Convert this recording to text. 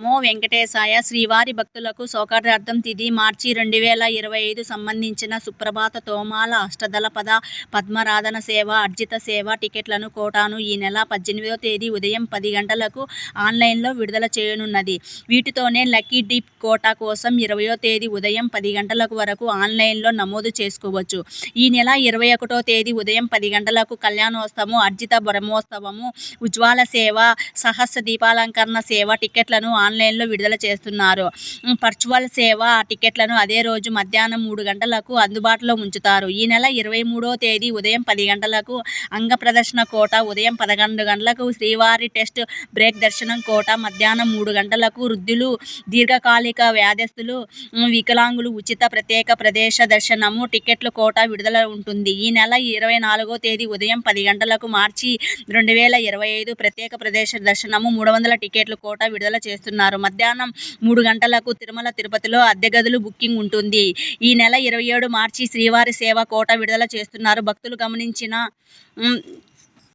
నమో వెంకటేశాయ. శ్రీవారి భక్తులకు సౌకర్యార్థం తిథి మార్చి 2025 సంబంధించిన సుప్రభాత తోమాల అష్టదళ పద పద్మారాధన సేవ అర్జిత సేవ టికెట్లను కోటాను ఈ నెల 18వ తేదీ ఉదయం 10 గంటలకు ఆన్లైన్లో విడుదల చేయనున్నది. వీటితోనే లక్కీ డిప్ కోటా కోసం 20వ తేదీ ఉదయం 10 గంటల వరకు ఆన్లైన్లో నమోదు చేసుకోవచ్చు. ఈ నెల 21వ తేదీ ఉదయం 10 గంటలకు కళ్యాణోత్సవం, అర్జిత బ్రహ్మోత్సవము, ఉజ్వాల సేవ, సహస్ర దీపాలంకరణ సేవ టికెట్లను ఆన్లైన్లో విడుదల చేస్తున్నారు. వర్చువల్ సేవ టికెట్లను అదే రోజు మధ్యాహ్నం 3 గంటలకు అందుబాటులో ఉంచుతారు. ఈ నెల 23వ తేదీ ఉదయం 10 గంటలకు అంగ ప్రదర్శన కోటా, ఉదయం 11 గంటలకు శ్రీవారి టెస్ట్ బ్రేక్ దర్శనం కోటా, మధ్యాహ్నం 3 గంటలకు వృద్ధులు, దీర్ఘకాలిక వ్యాధిస్తులు, వికలాంగులు ఉచిత ప్రత్యేక ప్రదేశ దర్శనము టికెట్లు కోటా విడుదల ఉంటుంది. ఈ నెల 24వ తేదీ ఉదయం 10 గంటలకు మార్చి 2025 ప్రత్యేక ప్రదేశ దర్శనము 300 టికెట్లు కోటా విడుదల చేస్తున్నారు. మధ్యాహ్నం 3 గంటలకు తిరుమల తిరుపతిలో అద్దె గదులు బుకింగ్ ఉంటుంది. ఈ నెల 27 మార్చి శ్రీవారి సేవ కోటా విడుదల చేస్తున్నారు. భక్తులు గమనించిన